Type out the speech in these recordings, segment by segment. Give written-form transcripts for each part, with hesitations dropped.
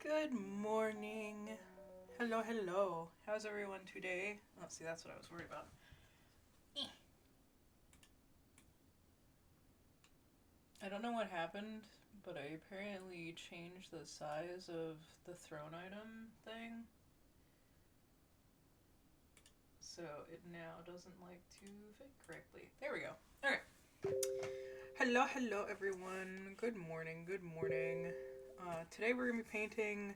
Good morning. Hello, hello. How's everyone today? Oh, see, that's what I was worried about. I don't know what happened, but I apparently changed the size of the throne item thing. So it now doesn't like to fit correctly. There we go. Okay. Hello, hello, everyone. Good morning, good morning. Today we're going to be painting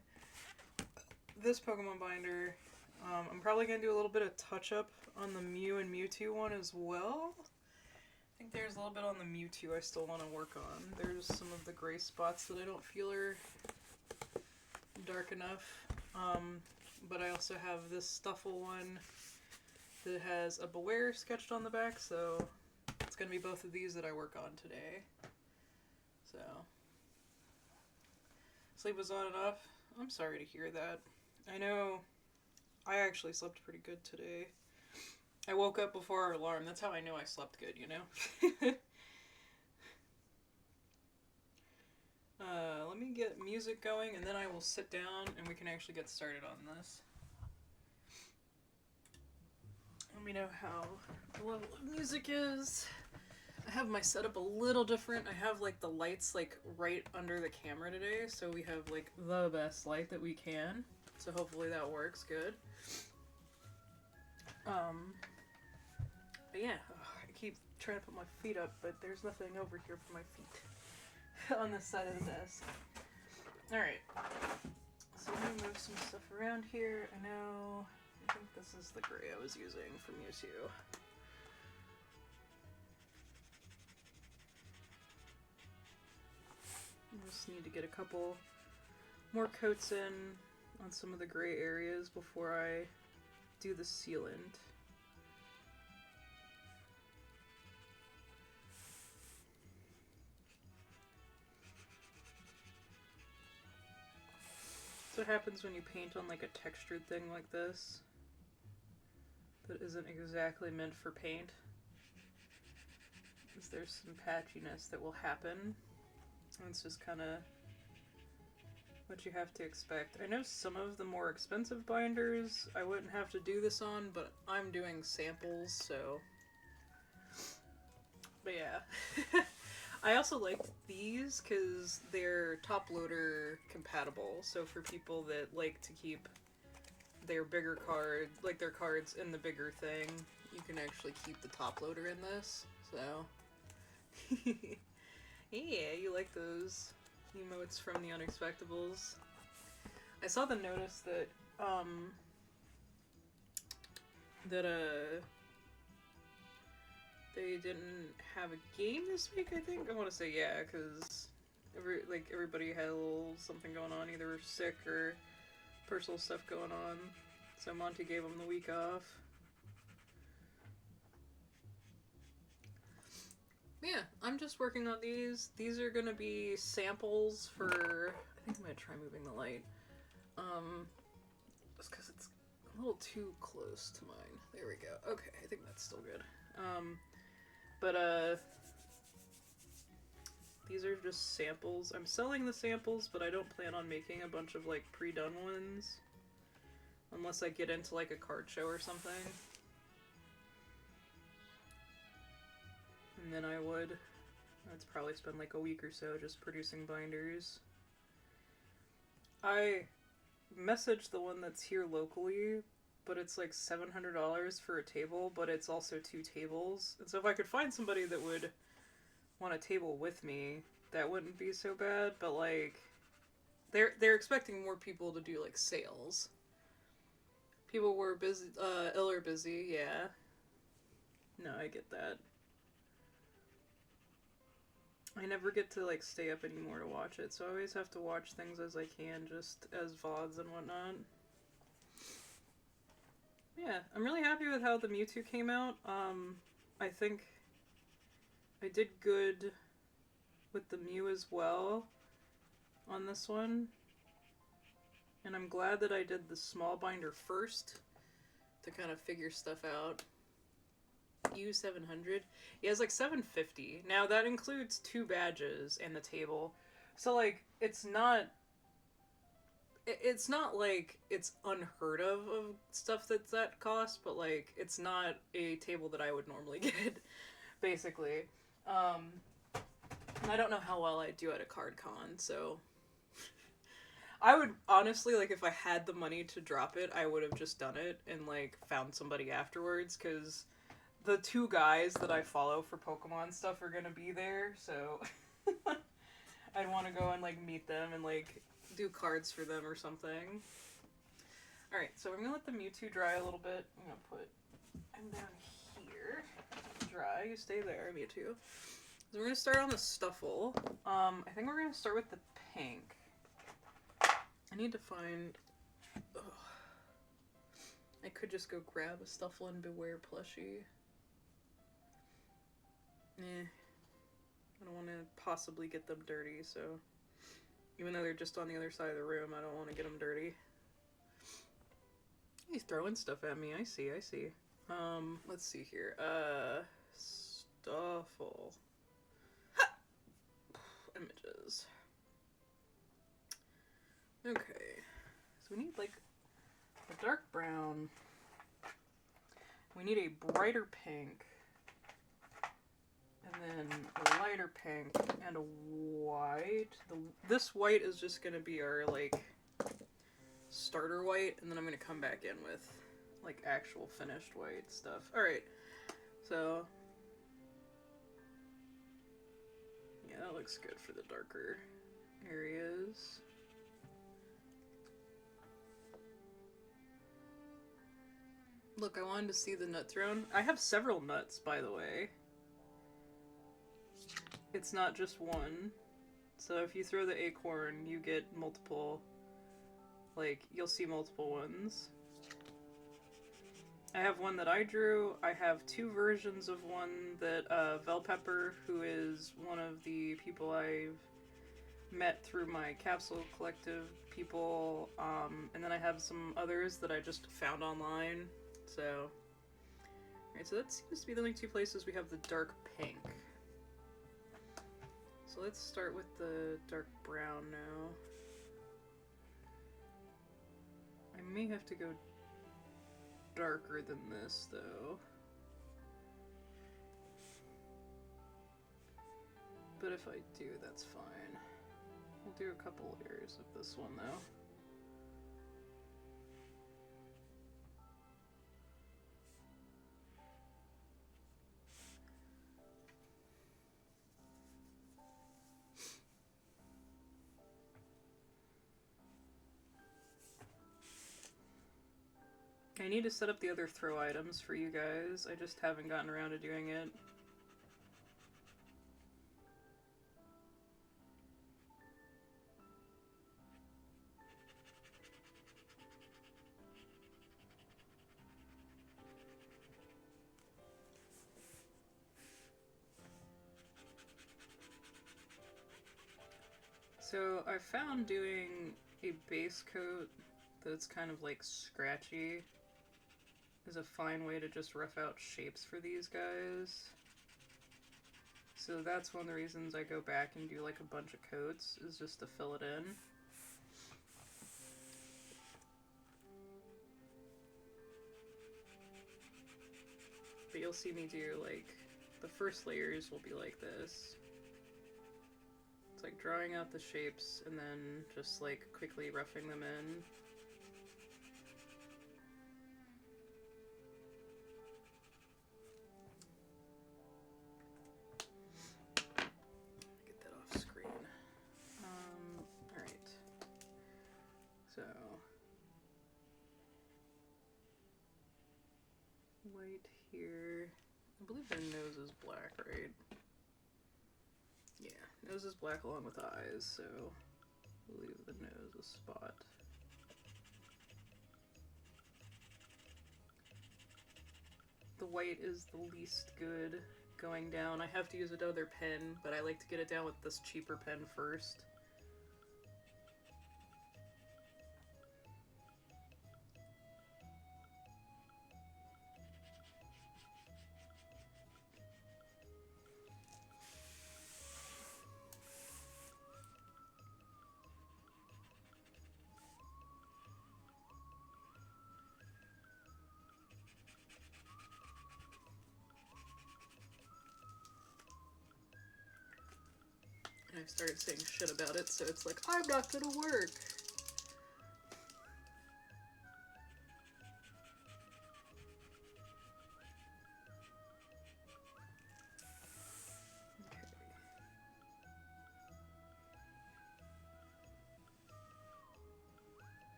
this Pokemon binder. I'm probably going to do a little bit of touch-up on the Mew and Mewtwo one as well. I think there's a little bit on the Mewtwo I still want to work on. There's some of the gray spots that I don't feel are dark enough. But I also have this Stuffle one that has a Beware sketched on the back, so it's going to be both of these that I work on today. So, sleep was on and off. I'm sorry to hear that. I know I actually slept pretty good today. I woke up before our alarm. That's how I knew I slept good, you know? Let me get music going, and then I will sit down, and we can actually get started on this. Let me know how the level of music is. I have my setup a little different. I have, like, the lights, like, right under the camera today, so we have, like, the best light that we can. So hopefully that works good. But yeah, I keep trying to put my feet up, but there's nothing over here for my feet on this side of the desk. Alright, so let me move some stuff around here. I think this is the gray I was using from Mewtwo. I just need to get a couple more coats in on some of the gray areas before I do the sealant. That's what happens when you paint on like a textured thing like this that isn't exactly meant for paint. Because there's some patchiness that will happen. And it's just kind of what you have to expect. I know some of the more expensive binders I wouldn't have to do this on, but I'm doing samples, so... But yeah. I also liked these because they're top loader compatible, so for people that like to keep their bigger card, like their cards in the bigger thing, you can actually keep the top loader in this, so... Yeah, you like those emotes from the Unexpectables. I saw the notice that, they didn't have a game this week, I think? I want to say yeah, because everybody had a little something going on, either sick or personal stuff going on. So Monty gave them the week off. Yeah, I'm just working on these. These are gonna be samples for... I think I'm gonna try moving the light. Just because it's a little too close to mine. There we go. Okay, I think that's still good. These are just samples. I'm selling the samples, but I don't plan on making a bunch of, like, pre-done ones. Unless I get into, like, a card show or something. And then I'd probably spend, like, a week or so just producing binders. I messaged the one that's here locally, but it's like $700 for a table, but it's also 2 tables. And so if I could find somebody that would want a table with me, that wouldn't be so bad, but like they're expecting more people to do like sales. People were busy, ill or busy, yeah. No, I get that. I never get to like stay up anymore to watch it, so I always have to watch things as I can, just as VODs and whatnot. Yeah, I'm really happy with how the Mewtwo came out. I think I did good with the Mew as well on this one. And I'm glad that I did the small binder first to kind of figure stuff out. U700? Yeah, it's like $750. Now that includes 2 badges and the table. So like, it's not it's not like it's unheard of stuff that's that cost, but like it's not a table that I would normally get, basically. And I don't know how well I do at a card con, so I would honestly, like, if I had the money to drop it, I would have just done it and like found somebody afterwards, because the two guys that I follow for Pokemon stuff are gonna be there, so I'd want to go and like meet them and like do cards for them or something. Alright, so I'm gonna let the Mewtwo dry a little bit. I'm gonna put him down here. Dry, you stay there, Mewtwo. So we're gonna start on the Stuffle. I think we're gonna start with the pink. I need to find... Ugh. I could just go grab a Stuffle and Beware plushie. I don't want to possibly get them dirty, so... Even though they're just on the other side of the room, I don't want to get them dirty. He's throwing stuff at me, I see. Let's see here. Stuffle. Ha! Images. Okay. So we need, like, a dark brown. We need a brighter pink. And then a lighter pink and a white. This white is just going to be our, like, starter white. And then I'm going to come back in with, like, actual finished white stuff. Alright. So, yeah, that looks good for the darker areas. Look, I wanted to see the nut throne. I have several nuts, by the way. It's not just one. So if you throw the acorn, you get multiple, like, you'll see multiple ones. I have one that I drew. I have two versions of one that, Velpepper, who is one of the people I've met through my Capsule Collective people, and then I have some others that I just found online, so... Alright, so that seems to be the only two places we have the dark pink. So let's start with the dark brown now. I may have to go darker than this, though. But if I do, that's fine. We'll do a couple layers of this one, though. I need to set up the other throw items for you guys. I just haven't gotten around to doing it. So I found doing a base coat that's kind of like scratchy is a fine way to just rough out shapes for these guys. So that's one of the reasons I go back and do like a bunch of coats, is just to fill it in. But you'll see me do, like, the first layers will be like this. It's like drawing out the shapes and then just like quickly roughing them in. Get that off screen. Alright. So, white here. I believe their nose is black, right? Yeah, nose is black along with eyes, so we'll leave the nose a spot. The white is the least good going down. I have to use another pen, but I like to get it down with this cheaper pen first. I've started saying shit about it, so it's like, I'm not gonna work.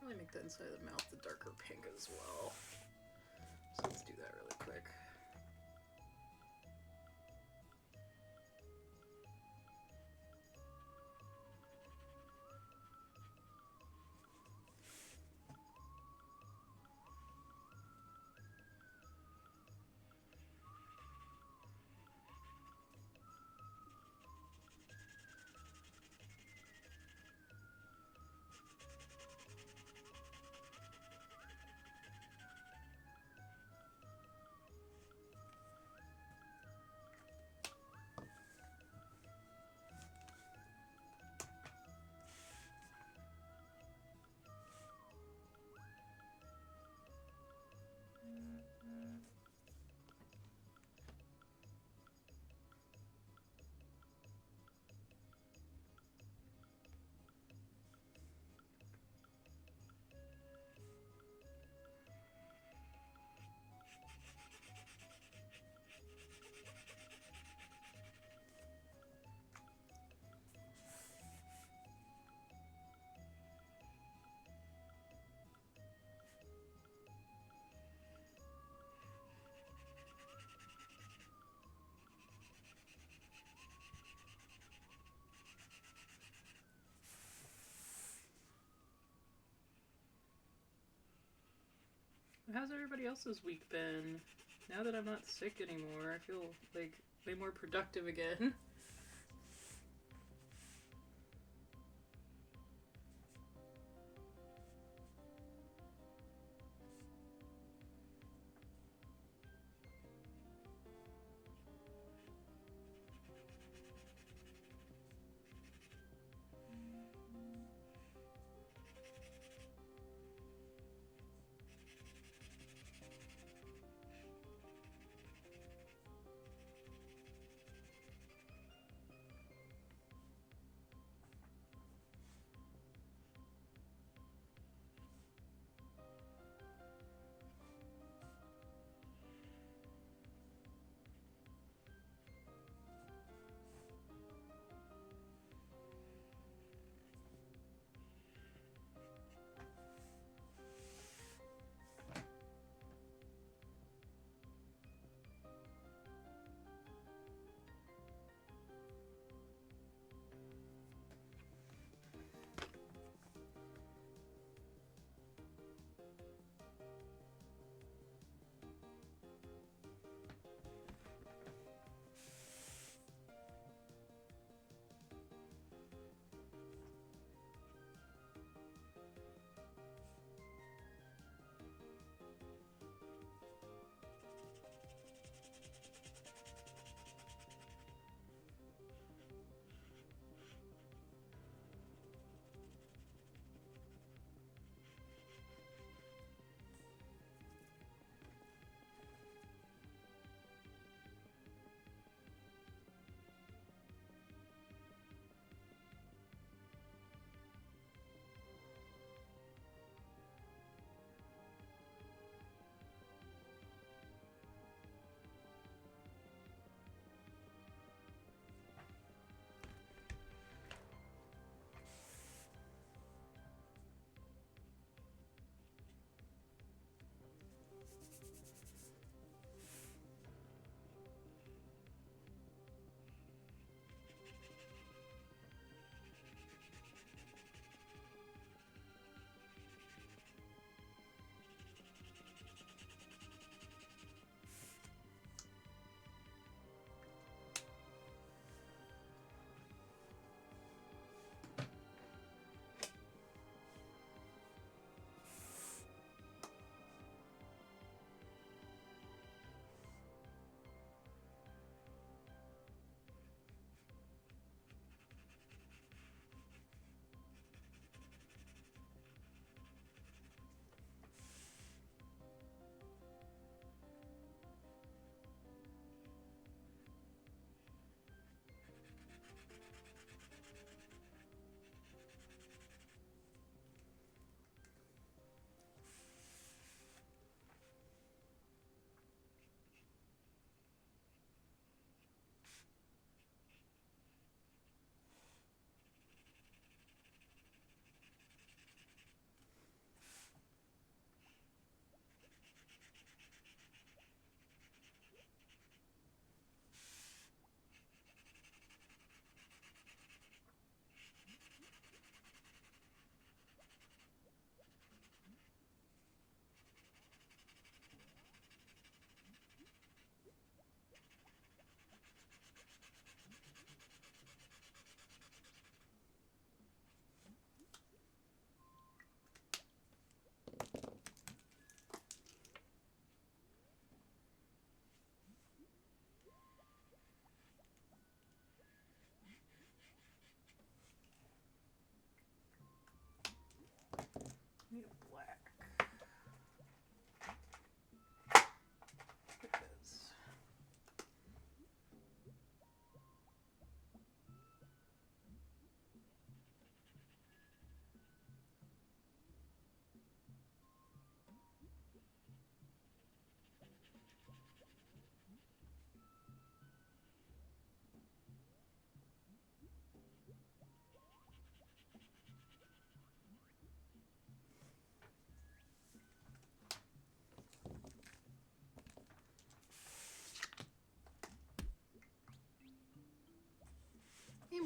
Probably make the inside of the mouth the darker pink as well. So let's do that really quick. How's everybody else's week been? Now that I'm not sick anymore, I feel like way more productive again.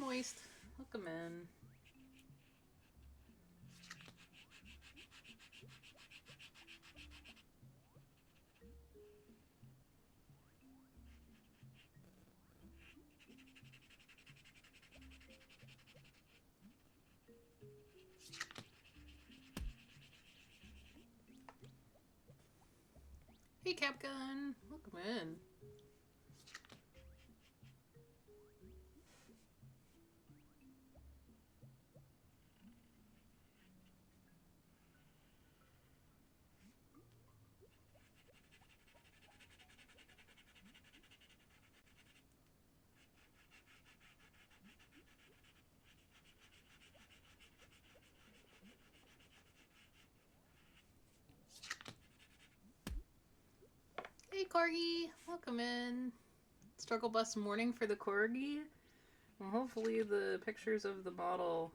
Moist. Welcome in. Hey, Capgun. Welcome in. Hey, Corgi. Welcome in. Struggle bus morning for the Corgi. Well, hopefully the pictures of the model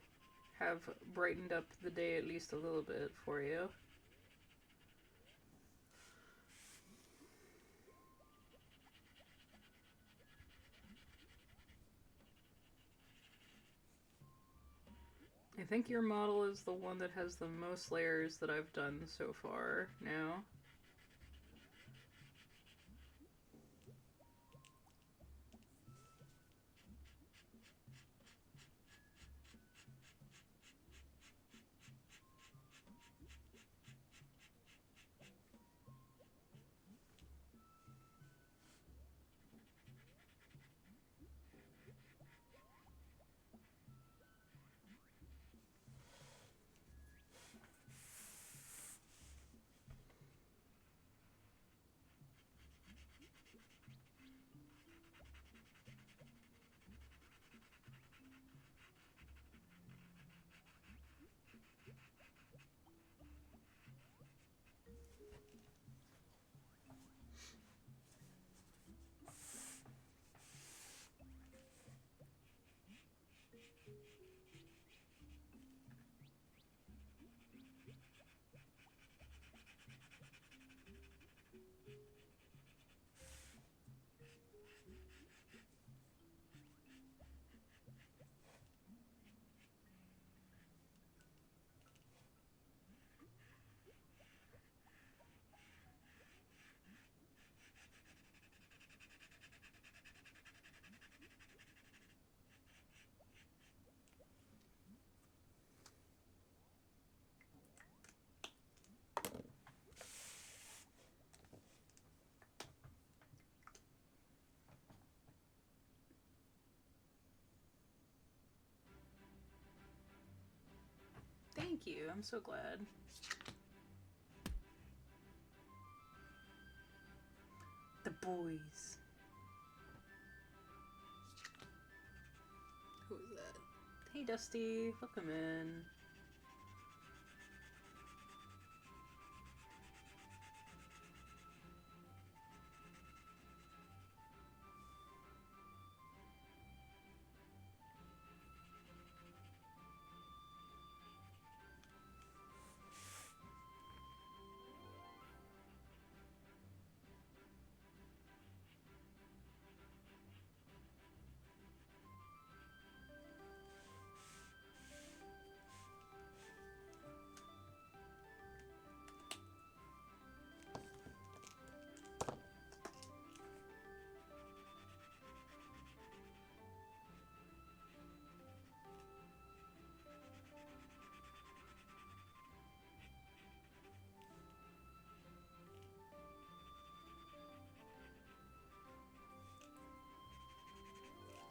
have brightened up the day at least a little bit for you. I think your model is the one that has the most layers that I've done so far now. Thank you, I'm so glad. The boys. Who is that? Hey, Dusty, welcome in.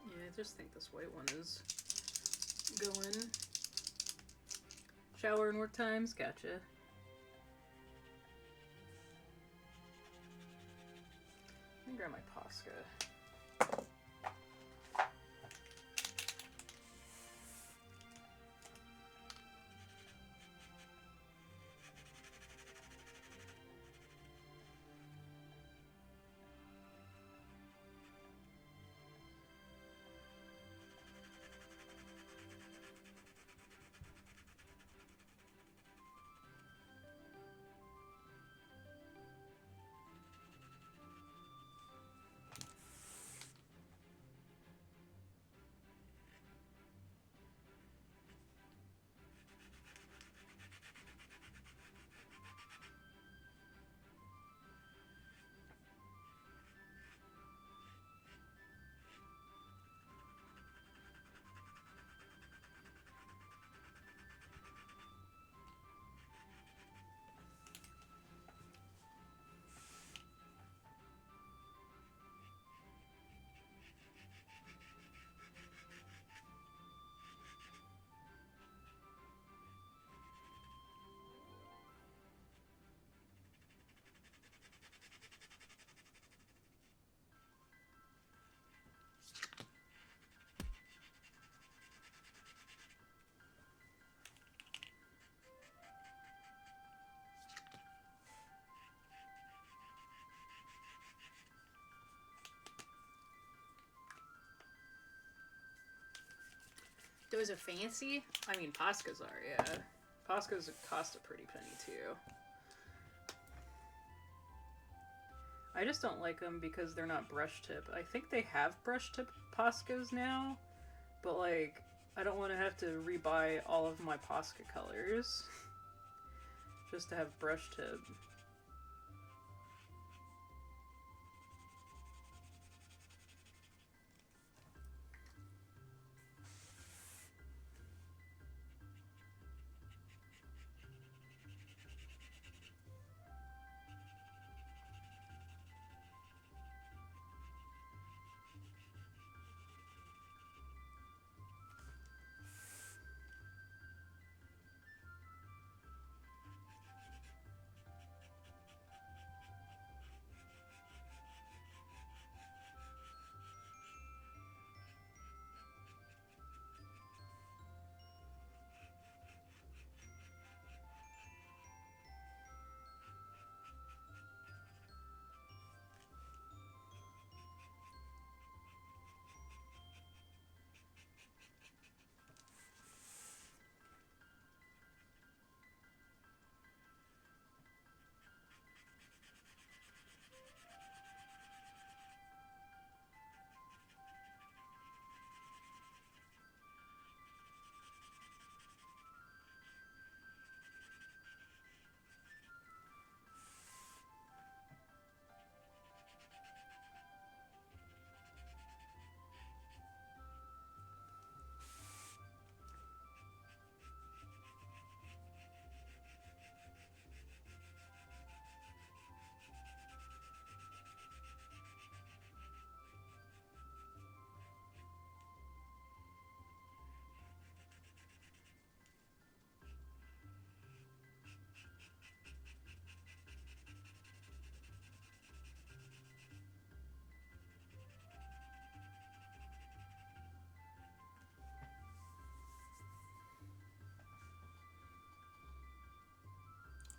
Yeah, I just think this white one is going. Shower and work times, gotcha. Let me grab my Posca. Those are fancy? I mean, Poscas are, yeah. Poscas cost a pretty penny, too. I just don't like them because they're not brush tip. I think they have brush tip Poscas now, but, like, I don't want to have to rebuy all of my Posca colors just to have brush tip.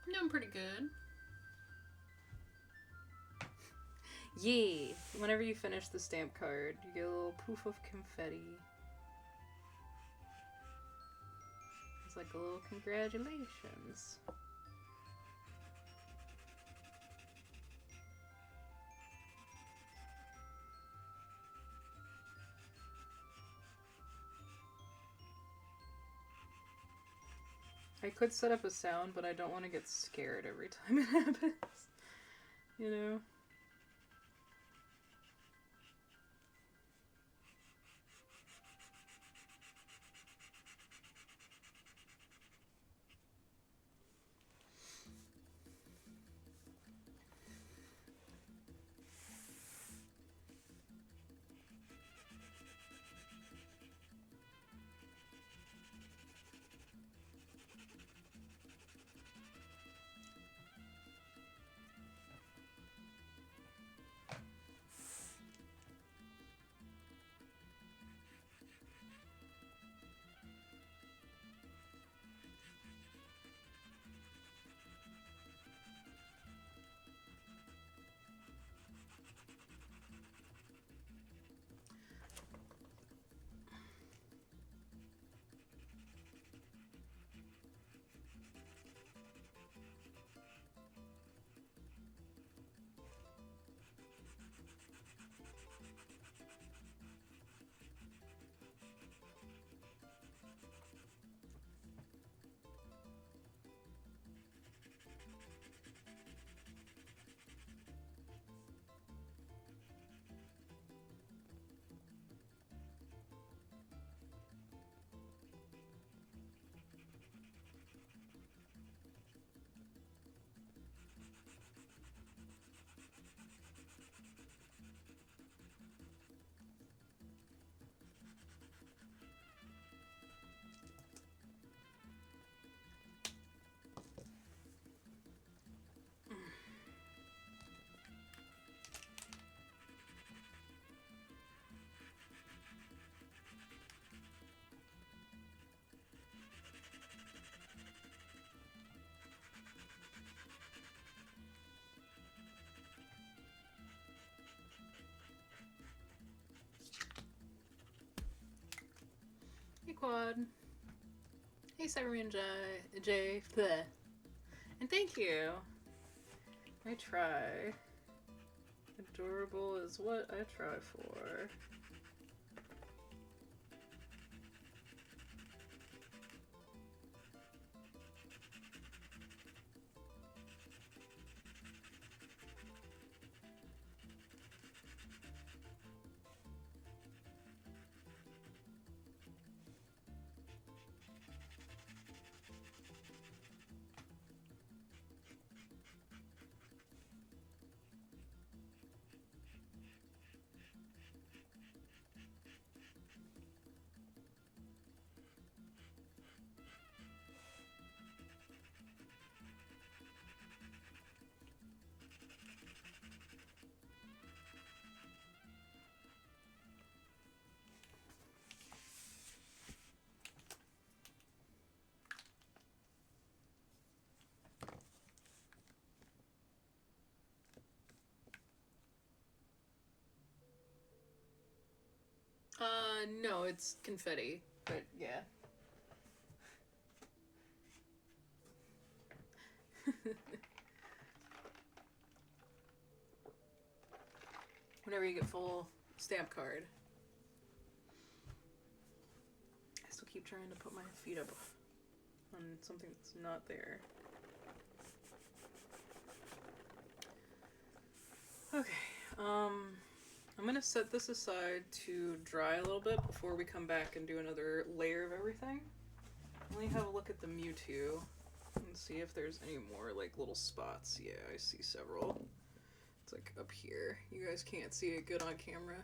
I'm doing pretty good. Yeah! Whenever you finish the stamp card, you get a little poof of confetti. It's like a little congratulations. I could set up a sound, but I don't want to get scared every time it happens. You know? Quad. Hey, Cyberman J. Bleh. And thank you. I try. Adorable is what I try for. No, it's confetti, but yeah. Whenever you get full stamp card. I still keep trying to put my feet up on something that's not there. Okay, I'm gonna set this aside to dry a little bit before we come back and do another layer of everything. Let me have a look at the Mewtwo and see if there's any more like little spots. Yeah, I see several. It's like up here. You guys can't see it good on camera.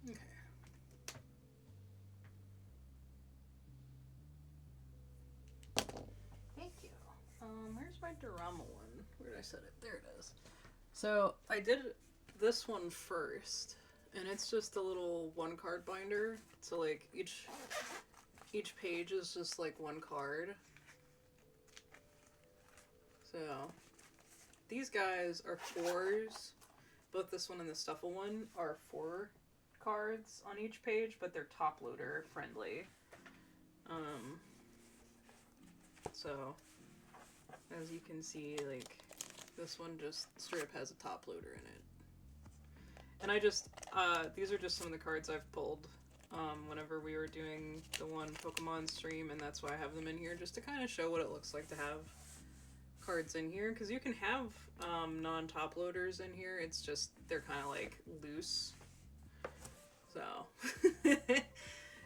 Okay. Thank you. Where's my Dorama one? Where did I set it? There it is. So I did this one first, and it's just a little one card binder. So like each page is just like one card. So these guys are 4s. Both this one and the Stuffle one are 4 cards on each page, but they're top loader friendly. So as you can see, like this one just straight up has a top loader in it. And I just these are just some of the cards I've pulled whenever we were doing the one Pokemon stream, and that's why I have them in here, just to kind of show what it looks like to have cards in here, because you can have non-top loaders in here. It's just they're kind of like loose. So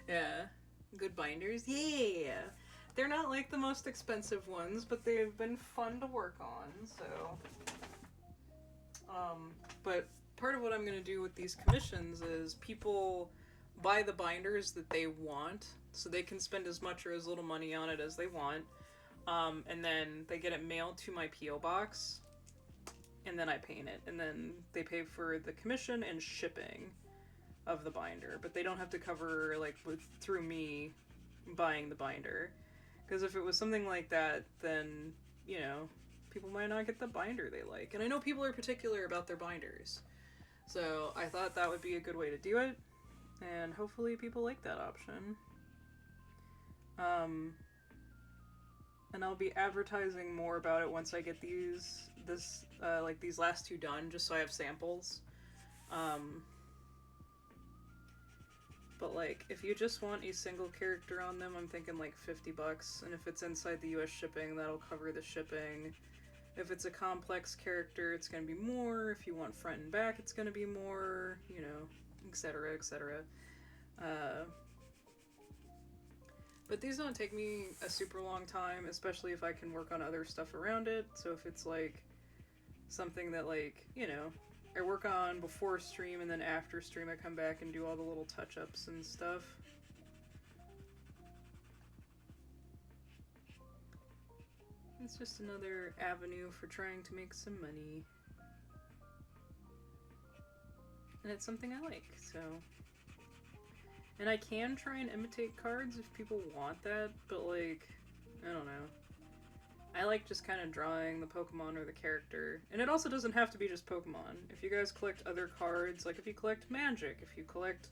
yeah, good binders. Yeah, they're not like the most expensive ones, but they've been fun to work on. So but part of what I'm going to do with these commissions is people buy the binders that they want, so they can spend as much or as little money on it as they want, and then they get it mailed to my P.O. box, and then I paint it, and then they pay for the commission and shipping of the binder, but they don't have to cover, like, through me buying the binder, because if it was something like that, then, you know, people might not get the binder they like, and I know people are particular about their binders, so I thought that would be a good way to do it, and hopefully people like that option. And I'll be advertising more about it once I get these last two done, just so I have samples. But like, if you just want a single character on them, I'm thinking like $50, and if it's inside the US shipping, that'll cover the shipping. If it's a complex character, it's gonna be more. If you want front and back, it's gonna be more, you know, etc., etc. But these don't take me a super long time, especially if I can work on other stuff around it. So if it's like something that, like, you know, I work on before stream and then after stream I come back and do all the little touch-ups and stuff. It's just another avenue for trying to make some money. And it's something I like, so... And I can try and imitate cards if people want that, but like, I don't know. I like just kind of drawing the Pokemon or the character. And it also doesn't have to be just Pokemon. If you guys collect other cards, like if you collect Magic, if you collect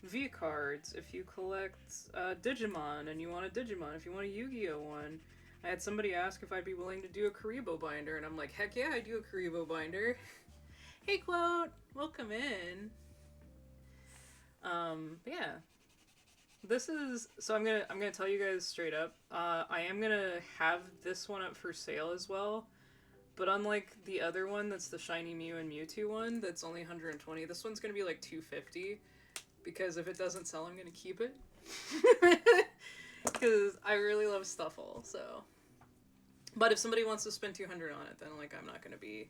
V cards, if you collect Digimon and you want a Digimon, if you want a Yu-Gi-Oh one. I had somebody ask if I'd be willing to do a Karibo binder, and I'm like, heck yeah, I do a Karibo binder. Hey, Quote! Welcome in. Yeah. This is, so I'm gonna tell you guys straight up, I am gonna have this one up for sale as well, but unlike the other one that's the Shiny Mew and Mewtwo one that's only 120, this one's gonna be like 250, because if it doesn't sell, I'm gonna keep it. Because I really love Stuffle, so. But if somebody wants to spend 200 on it, then like I'm not gonna be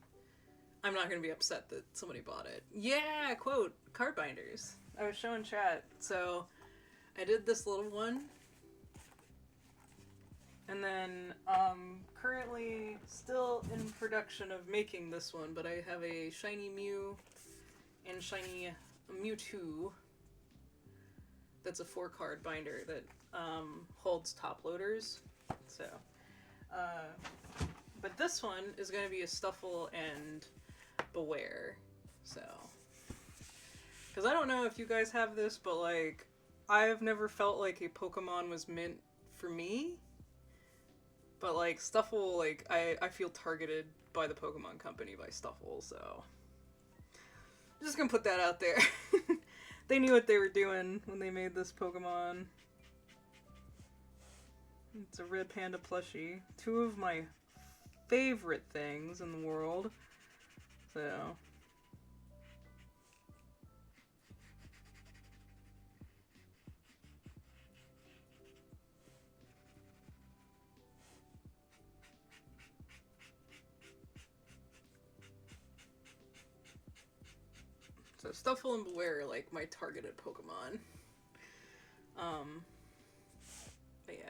upset that somebody bought it. Yeah, Quote, card binders. I was showing chat, so I did this little one, and then currently still in production of making this one, but I have a Shiny Mew and Shiny Mewtwo that's a 4-card binder that holds top loaders, so but this one is going to be a Stuffle and Beware, so, because I don't know if you guys have this, but like, I've never felt like a Pokemon was meant for me, but like, Stuffle, like, I feel targeted by the Pokemon Company by Stuffle, so I'm just gonna put that out there. They knew what they were doing when they made this Pokemon. It's a red panda plushie. 2 of my favorite things in the world. So. So Stuffle and Beware are like my targeted Pokemon. But yeah.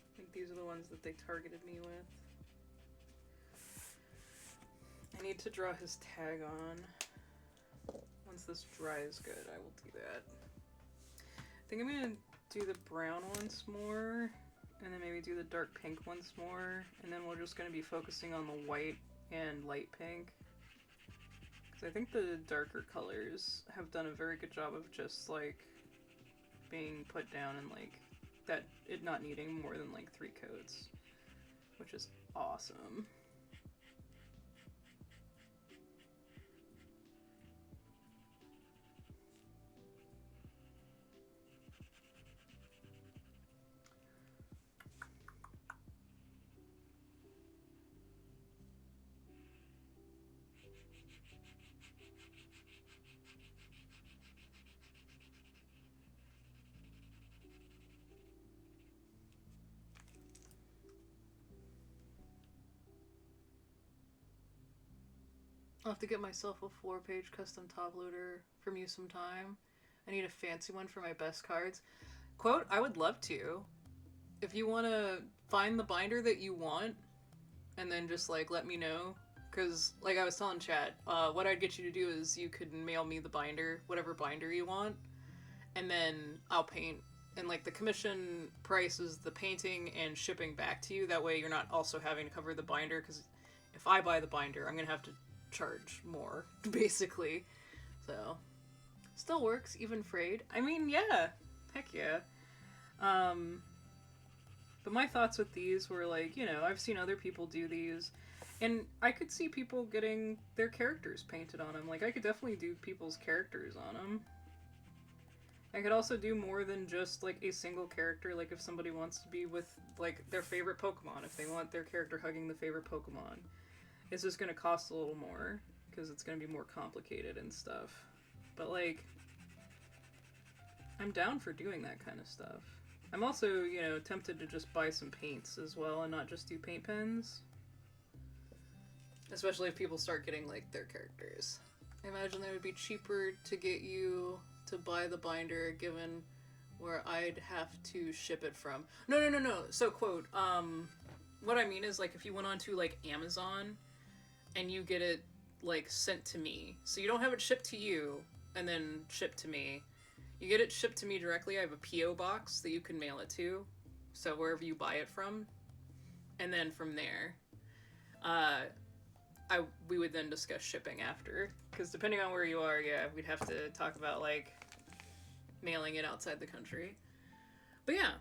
I think these are the ones that they targeted me with. I need to draw his tag on. Once this dries good, I will do that. I think I'm gonna do the brown once more, and then maybe do the dark pink once more, and then we're just gonna be focusing on the white and light pink. Because I think the darker colors have done a very good job of just, like, being put down and, like, that it not needing more than, like, 3 coats, which is awesome. I'll have to get myself a 4-page custom top loader from you sometime. I need a fancy one for my best cards. Quote, I would love to. If you want to find the binder that you want, and then just, like, let me know. Because, like I was telling Chad, what I'd get you to do is you could mail me the binder, whatever binder you want, and then I'll paint. And, like, the commission price is the painting and shipping back to you. That way you're not also having to cover the binder, because if I buy the binder, I'm going to have to charge more, basically. So, still works, even frayed. I mean, yeah. Heck yeah. But my thoughts with these were like, you know, I've seen other people do these, and I could see people getting their characters painted on them. Like, I could definitely do people's characters on them. I could also do more than just, like, a single character. Like, if somebody wants to be with, like, their favorite Pokemon, if they want their character hugging the favorite Pokemon, it's just going to cost a little more, because it's going to be more complicated and stuff. But, like, I'm down for doing that kind of stuff. I'm also, you know, tempted to just buy some paints as well and not just do paint pens. Especially if people start getting, like, their characters. I imagine it would be cheaper to get you to buy the binder given where I'd have to ship it from. No. So, quote, what I mean is, like, if you went onto, like, Amazon and you get it, like, sent to me. So you don't have it shipped to you and then shipped to me. You get it shipped to me directly. I have a P.O. box that you can mail it to. So wherever you buy it from. And then from there, we would then discuss shipping after. Because depending on where you are, yeah, we'd have to talk about, like, mailing it outside the country. But yeah.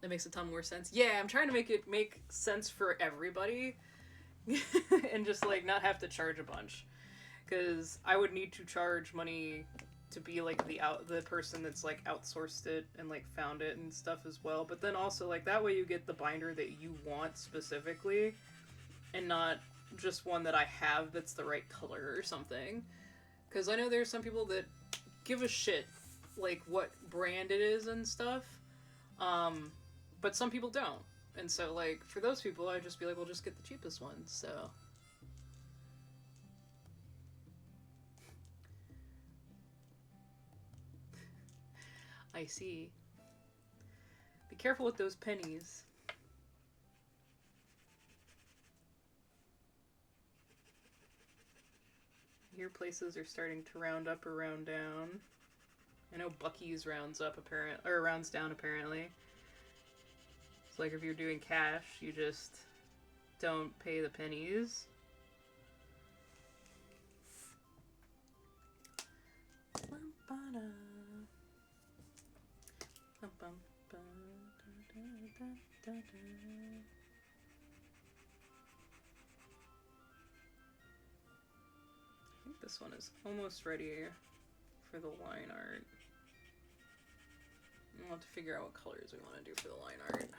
That makes a ton more sense. Yeah, I'm trying to make it make sense for everybody. And just, like, not have to charge a bunch. Because I would need to charge money to be, like, the person that's, like, outsourced it and, like, found it and stuff as well. But then also, like, that way you get the binder that you want specifically and not just one that I have that's the right color or something. Because I know there's some people that give a shit, like, what brand it is and stuff. But some people don't. And so, like, for those people, I'd just be like, well, just get the cheapest one, so. I see. Be careful with those pennies. Here places are starting to round up or round down. I know Bucky's rounds down apparently. It's like if you're doing cash, you just don't pay the pennies. I think this one is almost ready for the line art. We'll have to figure out what colors we want to do for the line art.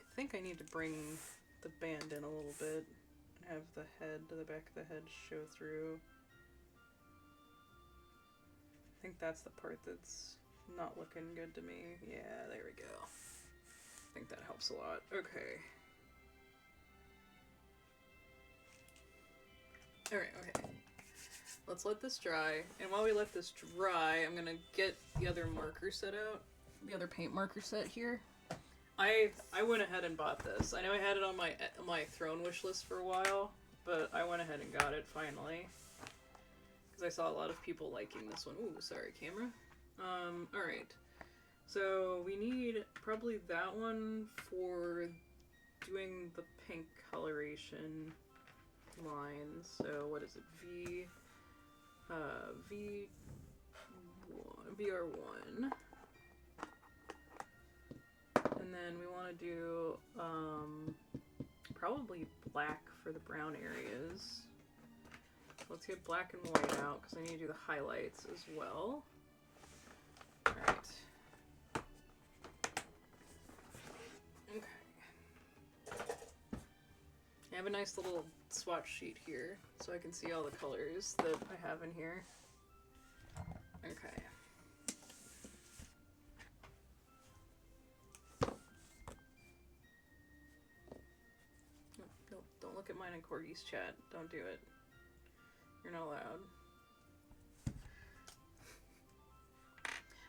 I think I need to bring the band in a little bit and have the back of the head show through. I think that's the part that's not looking good to me. Yeah, there we go. I think that helps a lot. Okay. Alright, okay. Let's let this dry. And while we let this dry, I'm gonna get the other marker set out. The other paint marker set here. I went ahead and bought this. I know I had it on my throne wish list for a while, but I went ahead and got it finally. Because I saw a lot of people liking this one. Ooh, sorry, camera. Alright. So we need probably that one for doing the pink coloration lines. So what is it? VR1. And then we want to do probably black for the brown areas. let's get black and white out because I need to do the highlights as well. Alright. Okay. I have a nice little swatch sheet here so I can see all the colors that I have in here. Okay. Nope, don't look at mine in Corgi's chat. Don't do it. You're not allowed.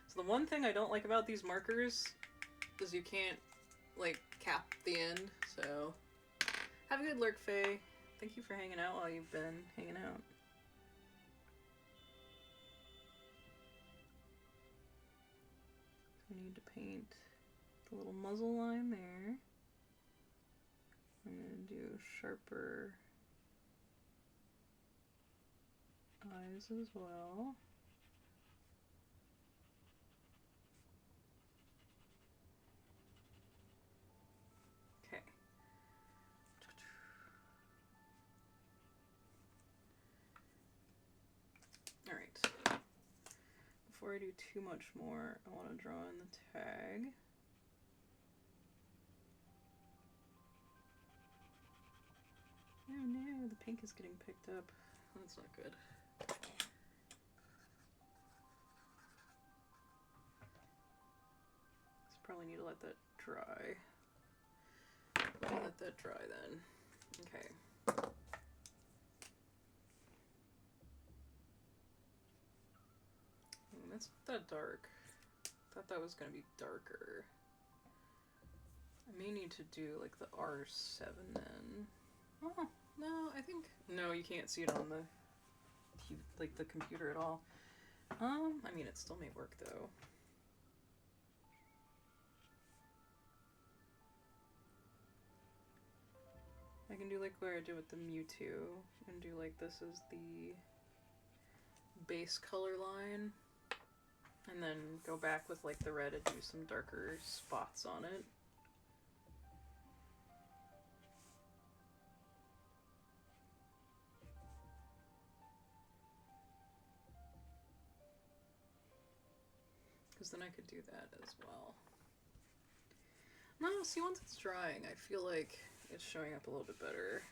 So the one thing I don't like about these markers is you can't, like, cap the end, so... Have a good lurk, Faye. Thank you for hanging out while you've been hanging out. I need to paint the little muzzle line there. I'm going to do sharper eyes as well. Okay. Alright. Before I do too much more, I want to draw in the tag. Oh no, the pink is getting picked up. That's not good. Probably need to let that dry. Let that dry then. Okay. That's not that dark. I thought that was going to be darker. I may need to do like the R7 then. Oh, no, I think... No, you can't see it on the computer at all. I mean, it still may work though. I can do like what I did with the Mewtwo and do like this is the base color line and then go back with like the red and do some darker spots on it. Because then I could do that as well. No, see, once it's drying, I feel like it's showing up a little bit better.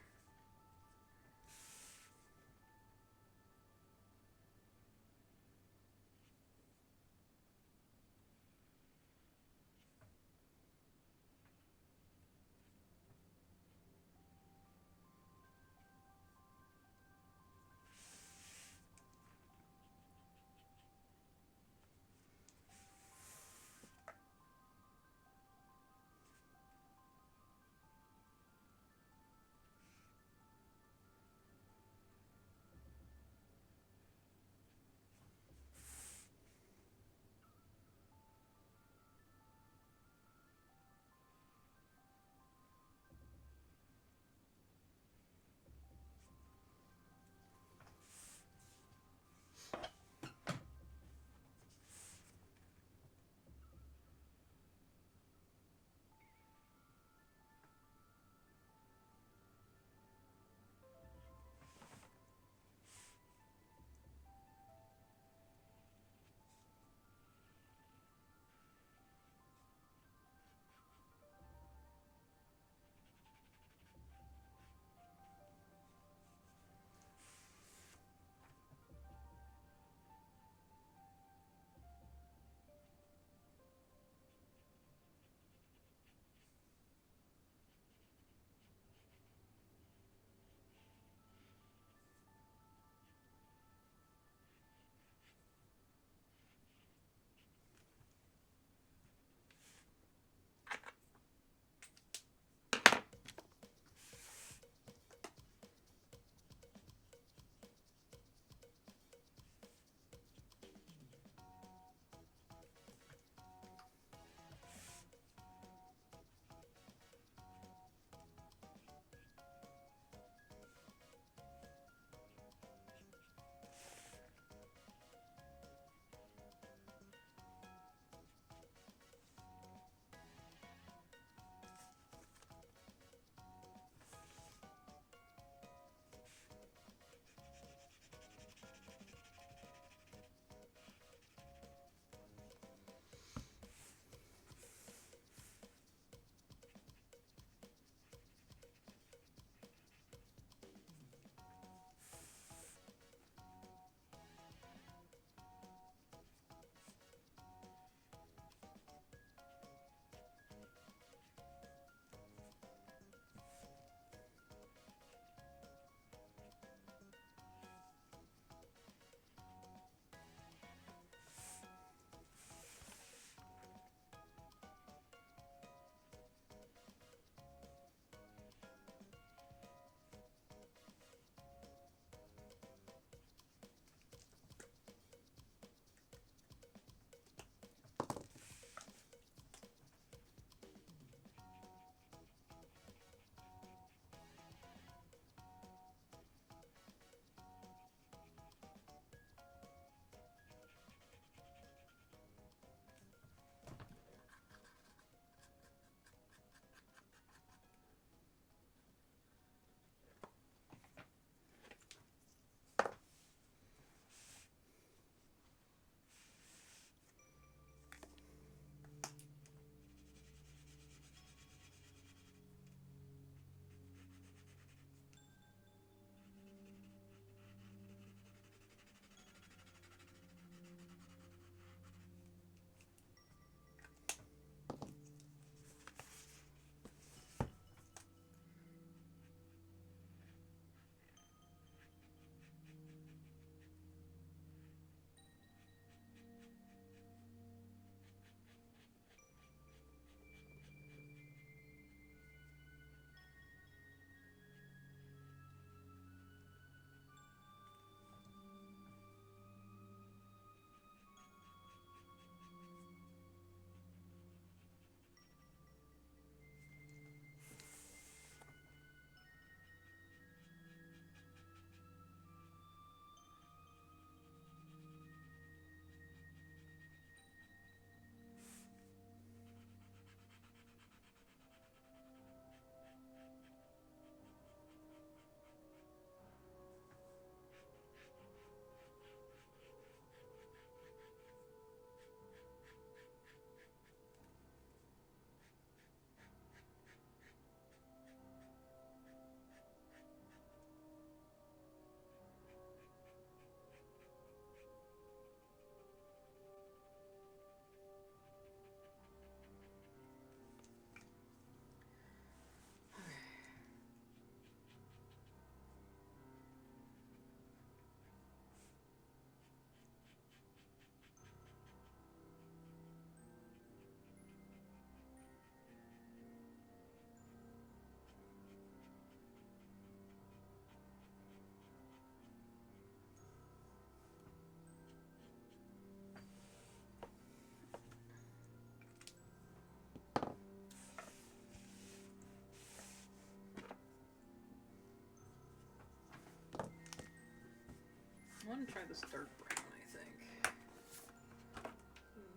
want to try this dark brown, I think.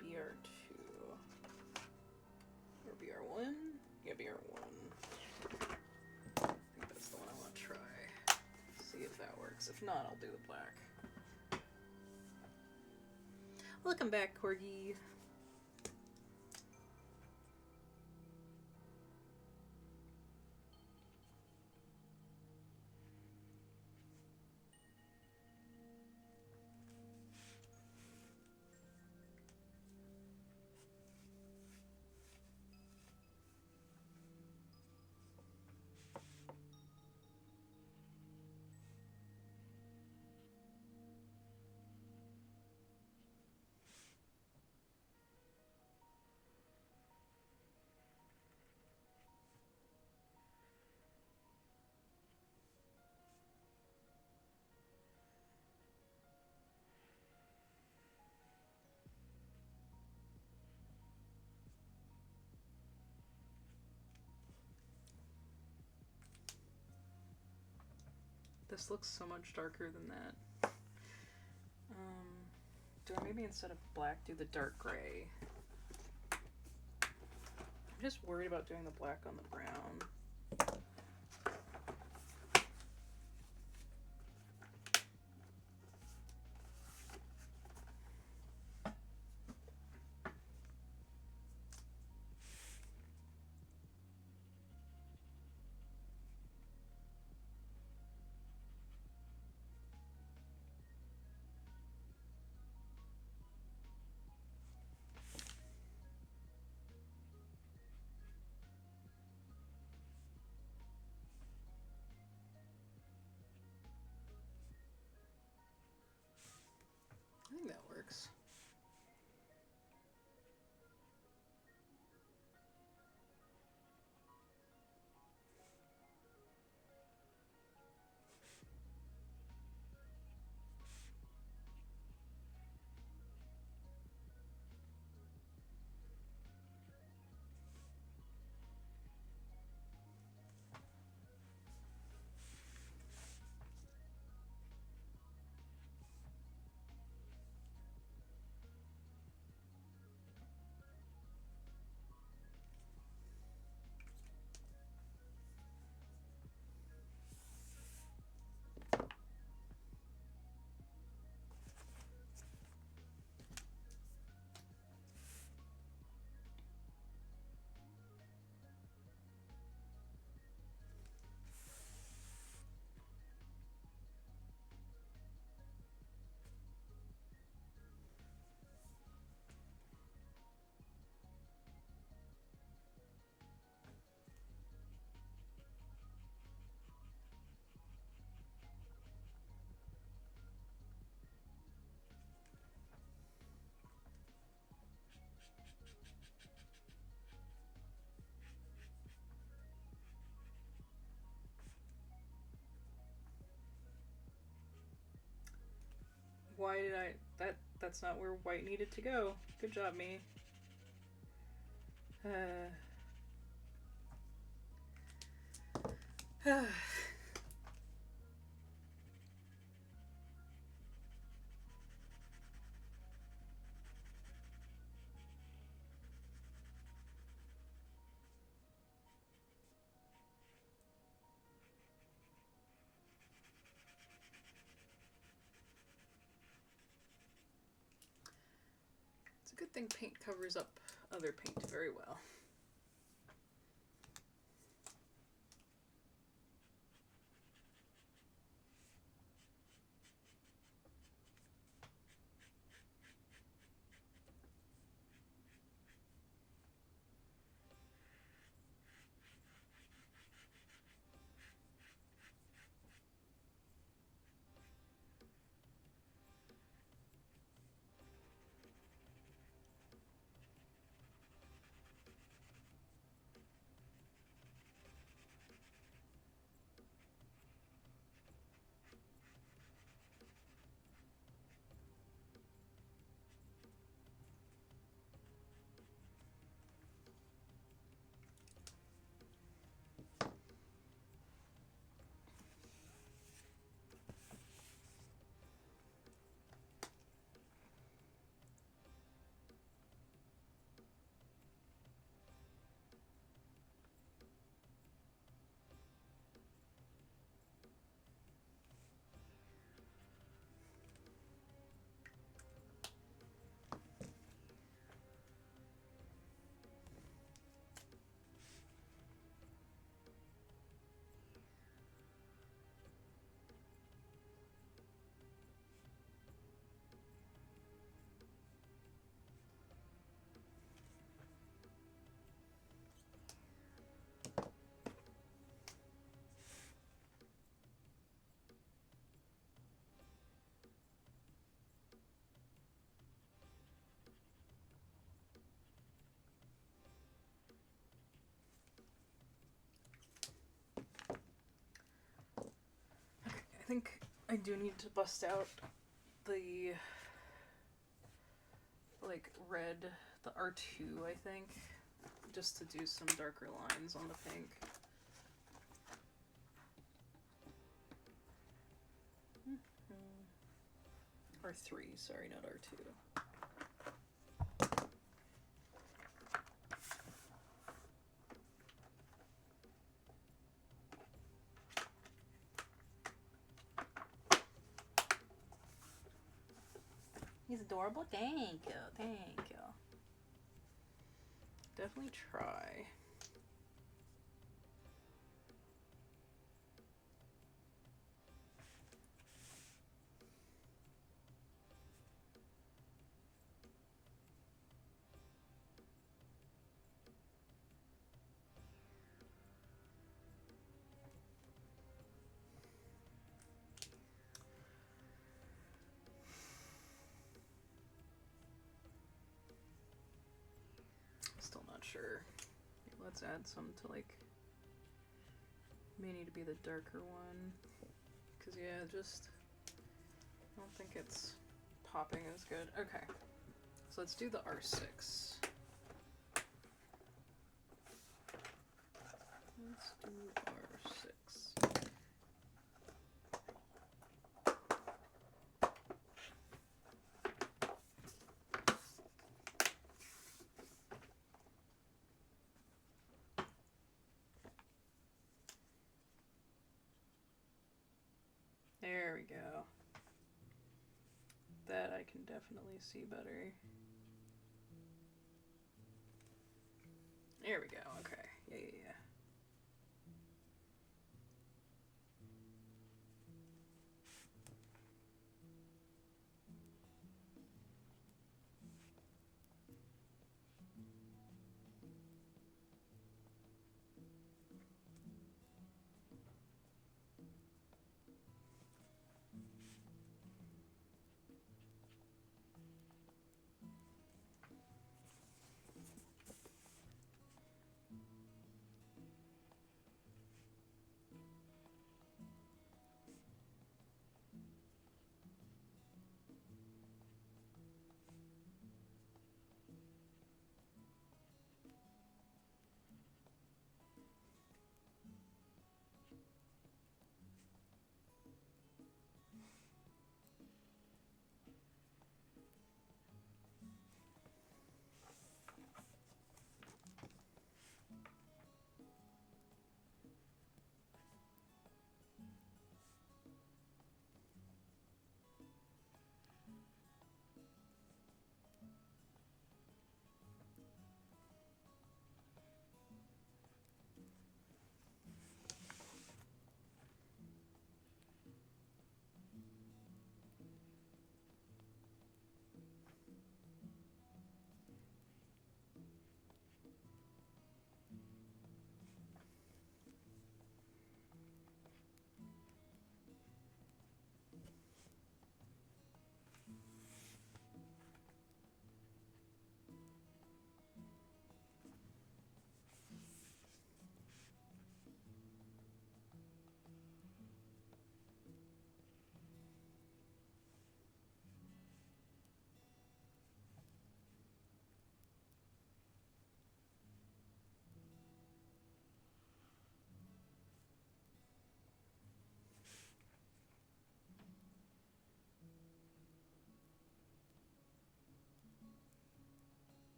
BR2. Or BR1? Yeah, BR1. I think that's the one I want to try. See if that works. If not, I'll do the black. Welcome back, Corgi. This looks so much darker than that. Do I maybe instead of black do the dark gray? I'm just worried about doing the black on the brown. I think that works. Why did that's not where white needed to go. Good job, me. It's a good thing paint covers up other paint very well. think I do need to bust out the, like, red, the R2, I think, just to do some darker lines on the pink. R3, sorry, not R2. He's adorable. Thank you. Thank you. Definitely try. Still not sure. Let's add some to, like, may need to be the darker one. Because, yeah, just, I don't think it's popping as good. Okay, so let's do the R6. Let's do R6. There we go. That I can definitely see better. There we go. Okay. Yeah. Yeah.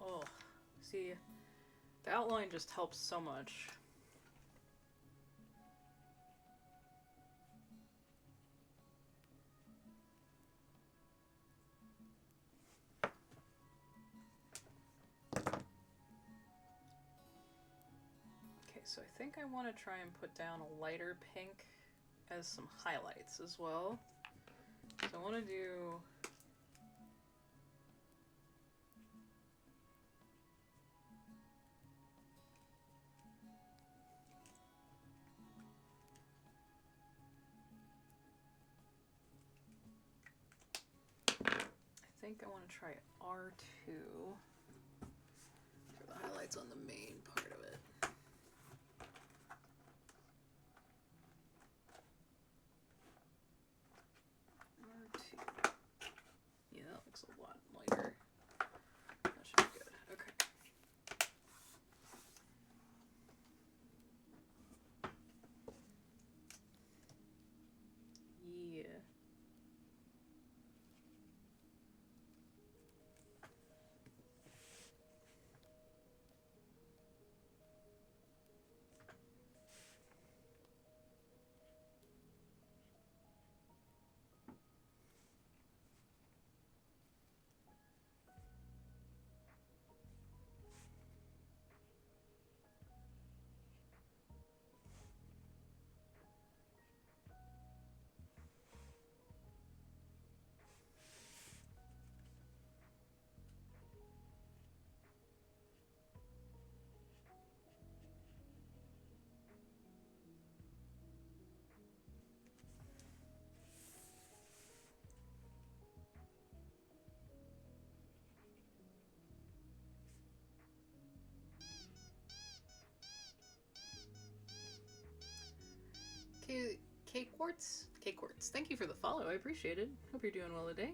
Oh, see, the outline just helps so much. Okay, so I think I want to try and put down a lighter pink as some highlights as well. So I want to do... I think I want to try R2. highlights on the main part of it. R2. Yeah, that looks a lot lighter. That should be good. Okay. Yeah. K-Quartz? K-Quartz. Thank you for the follow. I appreciate it. Hope you're doing well today.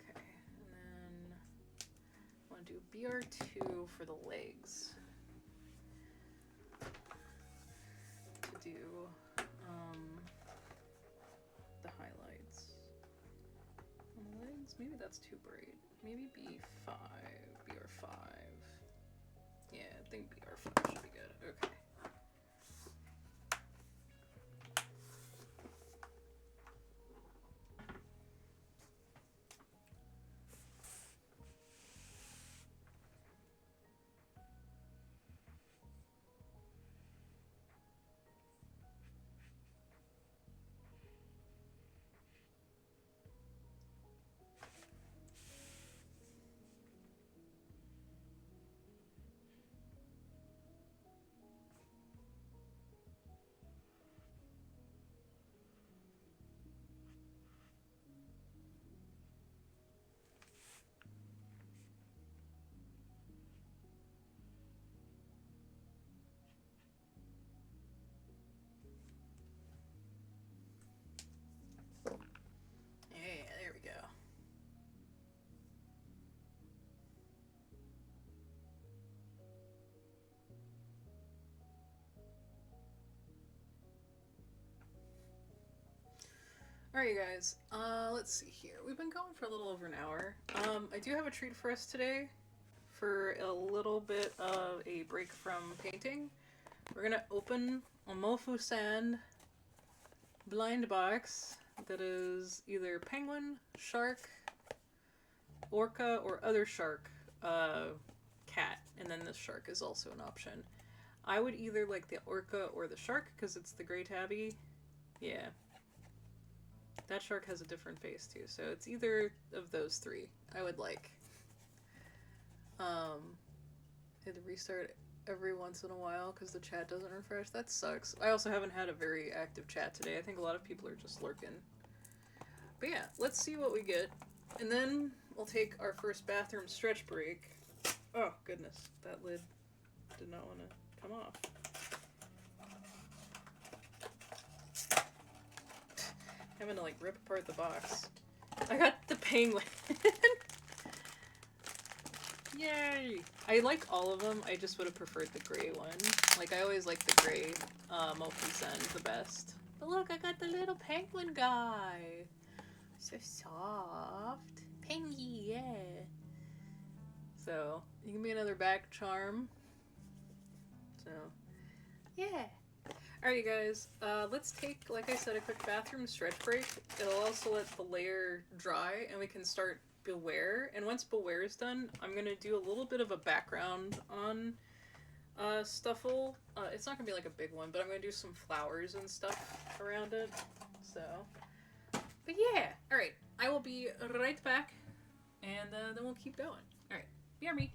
Okay, and then I want to do BR2 for the legs. To do the highlights on the legs. Maybe that's too bright. Maybe B5, BR5. Yeah, I think BR5 should be good. Okay. Yeah, there we go. Alright, you guys, let's see here. We've been going for a little over an hour. I do have a treat for us today. For a little bit of a break from painting, we're gonna open a Mofu Sand blind box that is either penguin, shark, orca, or other shark, cat, and then this shark is also an option. I would either like the orca or the shark because it's the gray tabby. Yeah. That shark has a different face too, so it's either of those three I would like. It'd restart every once in a while because the chat doesn't refresh. That sucks. I also haven't had a very active chat today. I think a lot of people are just lurking. But yeah, let's see what we get. And then we'll take our first bathroom stretch break. Oh, goodness. That lid did not want to come off. Having to like rip apart the box. I got the penguin. Yay! I like all of them. I just would have preferred the gray one. Like I always like the gray Mofu Sand the best. But look, I got the little penguin guy. So soft. Pengy, yeah. So you can be another back charm. So yeah. Alright, you guys, let's take, like I said, a quick bathroom stretch break. It'll also let the layer dry, and we can start Beware. And once Beware is done, I'm going to do a little bit of a background on Stuffle. It's not going to be like a big one, but I'm going to do some flowers and stuff around it. So, but yeah. Alright, I will be right back, and then we'll keep going. Alright, BRB.